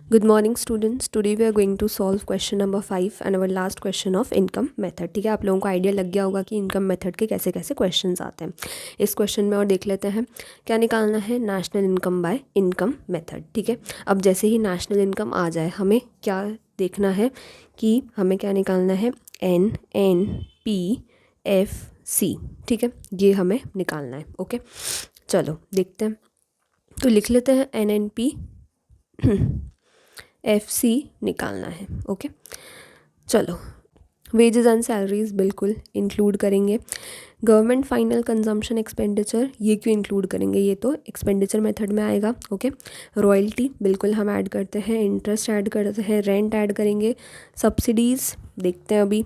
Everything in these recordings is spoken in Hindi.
Good morning students. Today we are going to solve question number 5 and our last question of income method. ठीक है, आप लोगों को आइडिया लग गया होगा कि इनकम मेथड के कैसे कैसे क्वेश्चंस आते हैं. इस क्वेश्चन में और देख लेते हैं क्या निकालना है. National income by income method. ठीक है, अब जैसे ही नेशनल इनकम आ जाए हमें क्या देखना है कि हमें क्या निकालना है. NNPFC. ठीक है, ये हमें निकालना है. ओके, चलो देखते हैं. तो लिख लेते हैं NNPFC निकालना है. ओके, चलो वेजेस एंड सैलरीज बिल्कुल इंक्लूड करेंगे. गवर्नमेंट फाइनल कंजम्पशन एक्सपेंडिचर ये क्यों इंक्लूड करेंगे, ये तो एक्सपेंडिचर मेथड में आएगा. ओके, रॉयल्टी बिल्कुल हम ऐड करते हैं, इंटरेस्ट ऐड करते हैं, रेंट ऐड करेंगे, सब्सिडीज़ देखते हैं अभी.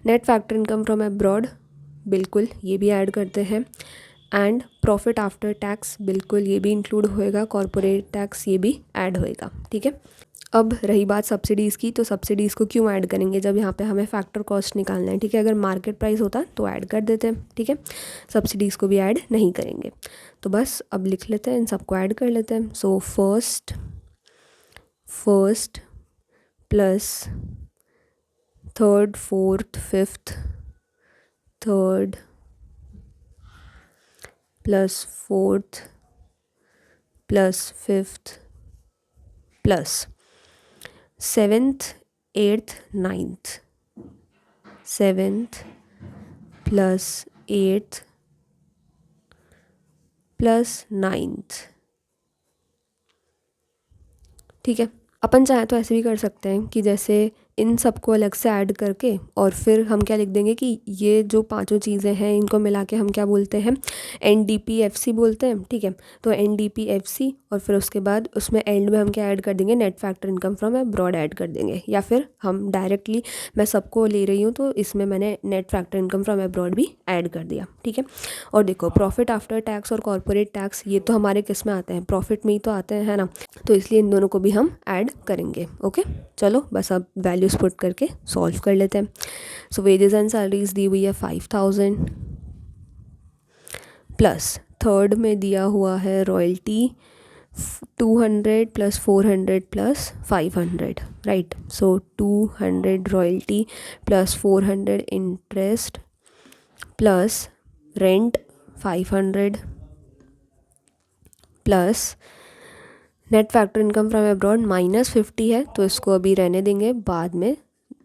Net factor income from abroad बिल्कुल ये भी ऐड करते हैं. एंड प्रॉफिट आफ्टर टैक्स बिल्कुल ये भी इंक्लूड होएगा. कॉरपोरेट टैक्स ये भी ऐड होएगा. ठीक है, अब रही बात सब्सिडीज़ की, तो सब्सिडीज़ को क्यों ऐड करेंगे जब यहाँ पे हमें फैक्टर कॉस्ट निकालना है. ठीक है, अगर मार्केट प्राइस होता तो ऐड कर देते हैं. ठीक है, सब्सिडीज़ को भी ऐड नहीं करेंगे. तो बस अब लिख लेते हैं, इन सबको ऐड कर लेते हैं. So first plus third fourth fifth third plus fourth plus fifth plus seventh eighth ninth. Seventh plus eighth plus ninth. ठीक है, अपन चाहे तो ऐसे भी कर सकते हैं कि जैसे इन सबको अलग से ऐड करके और फिर हम क्या लिख देंगे कि ये जो पांचों चीज़ें हैं इनको मिला के हम क्या बोलते हैं, NDPFC बोलते हैं. ठीक है, तो NDPFC और फिर उसके बाद उसमें एंड में हम क्या ऐड कर देंगे, net factor income from abroad add कर देंगे. या फिर हम डायरेक्टली, मैं सबको ले रही हूँ तो इसमें मैंने net factor income from abroad भी ऐड कर दिया. ठीक है, और देखो प्रॉफिट आफ्टर टैक्स और कॉरपोरेट टैक्स ये तो हमारे किस में आते हैं, प्रॉफिट में ही तो आते हैं, है ना. तो इसलिए इन दोनों को भी हम ऐड करेंगे. ओके, चलो बस अब वैल्यूज पुट करके सॉल्व कर लेते हैं. सो वेजेस एंड सैलरीज दी हुई है 5000 प्लस थर्ड में दिया हुआ है royalty 200 plus 400 plus 500. Right, so 200 royalty plus 400 interest plus rent 500 plus net factor income from abroad -50 है तो इसको अभी रहने देंगे, बाद में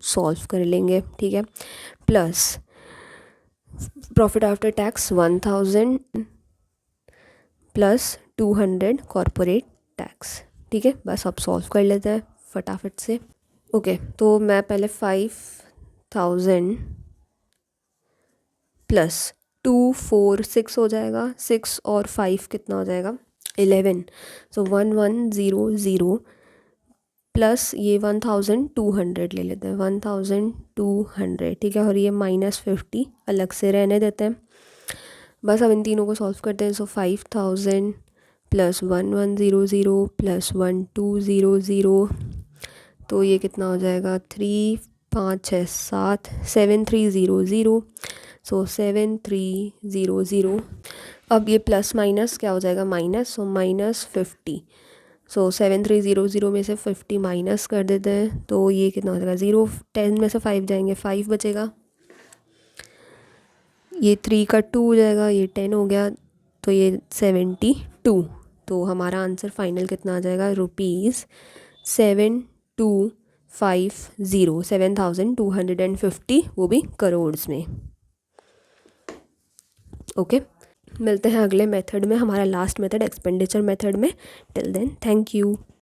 सॉल्व कर लेंगे. ठीक है, plus profit after tax 1000 plus 200 corporate tax. ठीक है, बस अब सॉल्व कर लेते हैं फटाफट से. ओके, तो मैं पहले 5000 प्लस 2 4 6 हो जाएगा, 6 और 5 कितना हो जाएगा, 11. सो 1100 प्लस ये 1200 ले लेते हैं, 1200. ठीक है, और ये -50 अलग से रहने देते हैं. बस अब इन तीनों को सॉल्व करते हैं. सो 5000 प्लस 1100 प्लस 1200, तो ये कितना हो जाएगा, 3 5 6 7 7300. सो 7300. अब ये प्लस माइनस क्या हो जाएगा, माइनस. सो -50. सो 7300 में से 50 माइनस कर देते हैं तो ये कितना हो जाएगा, 0. 10 में से 5 जाएंगे, 5 बचेगा. ये 3 का 2 हो जाएगा, ये 10 हो गया, तो ये 72. तो हमारा आंसर फाइनल कितना आ जाएगा, ₹7250, 7250, वो भी करोड़ में. ओके, मिलते हैं अगले मेथड में, हमारा लास्ट मेथड एक्सपेंडिचर मेथड में. Till then thank you.